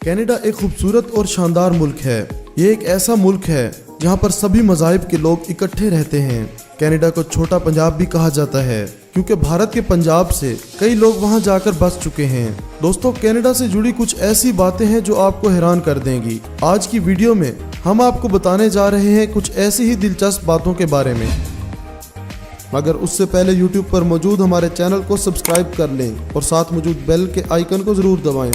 Canada एक खूबसूरत और शानदार मुल्क है। ये एक ऐसा मुल्क है जहाँ पर सभी मज़ाहिब के लोग इकट्ठे रहते हैं। कनाडा को छोटा पंजाब भी कहा जाता है क्योंकि भारत के पंजाब से कई लोग वहाँ जाकर बस चुके हैं। दोस्तों, कनाडा से जुड़ी कुछ ऐसी बातें हैं जो आपको हैरान कर देंगी। आज की वीडियो में हम आपको बताने जा रहे हैं कुछ ऐसी ही दिलचस्प बातों के बारे में, मगर उससे पहले YouTube पर मौजूद हमारे चैनल को सब्सक्राइब कर लें और साथ मौजूद बेल के आइकन को ज़रूर दबाएं।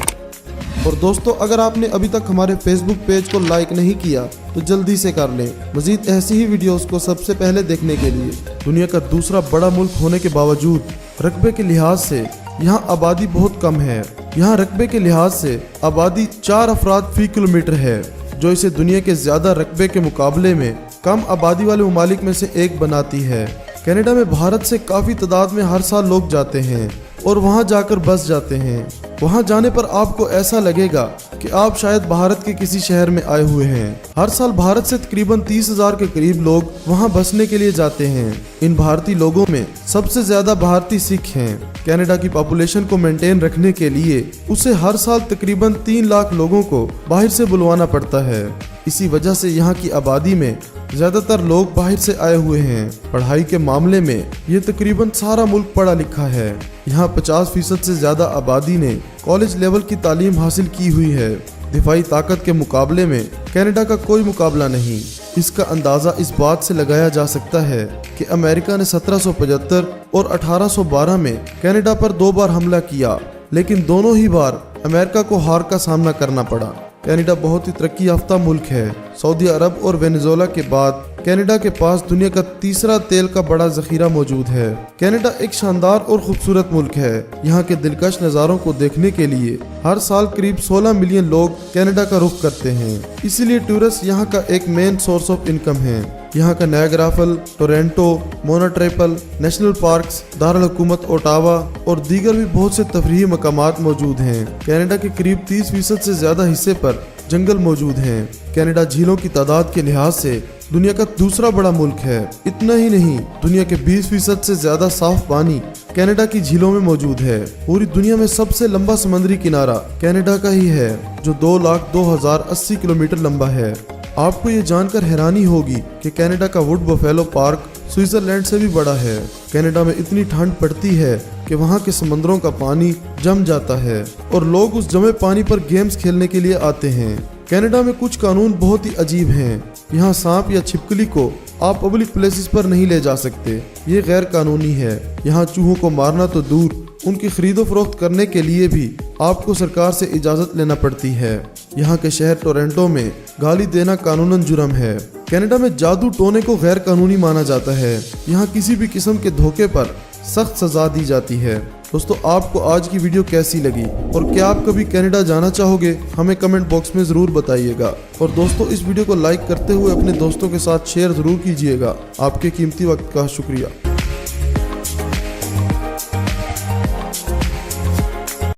और दोस्तों, अगर आपने अभी तक हमारे फेसबुक पेज को लाइक नहीं किया तो जल्दी से कर लें मज़ीद ऐसी ही वीडियोस को सबसे पहले देखने के लिए। दुनिया का दूसरा बड़ा मुल्क होने के बावजूद रकबे के लिहाज से यहाँ आबादी बहुत कम है। यहाँ रकबे के लिहाज से आबादी 4 अफराद फी किलोमीटर है, जो इसे दुनिया के ज़्यादा रकबे के मुकाबले में कम आबादी वाले ममालिक में से एक बनाती है। कनाडा में भारत से काफ़ी तादाद में हर साल लोग जाते हैं और वहां जाकर बस जाते हैं। वहां जाने पर आपको ऐसा लगेगा कि आप शायद भारत के किसी शहर में आए हुए हैं। हर साल भारत से तकरीबन 30,000 के करीब लोग वहां बसने के लिए जाते हैं। इन भारतीय लोगों में सबसे ज्यादा भारतीय सिख हैं। कनाडा की पॉपुलेशन को मेंटेन रखने के लिए उसे हर साल तकरीबन 3 लाख लोगों को बाहर से बुलवाना पड़ता है। इसी वजह से यहाँ की आबादी में ज्यादातर लोग बाहर से आए हुए हैं। पढ़ाई के मामले में ये तकरीबन सारा मुल्क पढ़ा लिखा है। यहाँ 50% से ज्यादा आबादी ने कॉलेज लेवल की तालीम हासिल की हुई है। दिफाई ताकत के मुकाबले में कनाडा का कोई मुकाबला नहीं। इसका अंदाज़ा इस बात से लगाया जा सकता है कि अमेरिका ने 1775 और 1812 में कनाडा पर 2 बार हमला किया, लेकिन दोनों ही बार अमेरिका को हार का सामना करना पड़ा। कनाडा बहुत ही तरक्की याफ्ता मुल्क है। सऊदी अरब और वेनेजुएला के बाद कनाडा के पास दुनिया का तीसरा तेल का बड़ा जखीरा मौजूद है। कनाडा एक शानदार और खूबसूरत मुल्क है। यहाँ के दिलकश नज़ारों को देखने के लिए हर साल करीब 16 मिलियन लोग कनाडा का रुख करते हैं। इसीलिए टूरिस्ट यहाँ का एक मेन सोर्स ऑफ इनकम है। यहाँ का Niagara fall, Toronto, Montreal, national parks, दारुल हुकूमत ओटावा और दीगर भी बहुत से तफरीही मकामात मौजूद हैं। कनाडा के करीब 30% से ज्यादा हिस्से पर जंगल मौजूद हैं। कनाडा झीलों की तादाद के लिहाज से दुनिया का दूसरा बड़ा मुल्क है। इतना ही नहीं, दुनिया के 20% से ज्यादा साफ पानी कनाडा की झीलों में मौजूद है। पूरी दुनिया में सबसे लंबा समुद्री किनारा कनाडा का ही है, जो 2,02,080 किलोमीटर लंबा है। आपको ये जानकर हैरानी होगी कि कनाडा का वुड बफेलो पार्क स्विट्जरलैंड से भी बड़ा है। कनाडा में इतनी ठंड पड़ती है कि वहाँ के समंदरों का पानी जम जाता है और लोग उस जमे पानी पर गेम्स खेलने के लिए आते हैं। कनाडा में कुछ कानून बहुत ही अजीब हैं। यहाँ सांप या छिपकली को आप पब्लिक प्लेसेस पर नहीं ले जा सकते, ये गैर कानूनी है। यहाँ चूहों को मारना तो दूर, उनकी खरीदो फरोख्त करने के लिए भी आपको सरकार से इजाज़त लेना पड़ती है। यहाँ के शहर टोरंटो में गाली देना कानूनन जुर्म है। कनाडा में जादू टोने को गैर कानूनी माना जाता है। यहाँ किसी भी किस्म के धोखे पर सख्त सजा दी जाती है। दोस्तों, आपको आज की वीडियो कैसी लगी और क्या आप कभी कनाडा जाना चाहोगे? हमें कमेंट बॉक्स में ज़रूर बताइएगा। और दोस्तों, इस वीडियो को लाइक करते हुए अपने दोस्तों के साथ शेयर ज़रूर कीजिएगा। आपके कीमती वक्त का शुक्रिया।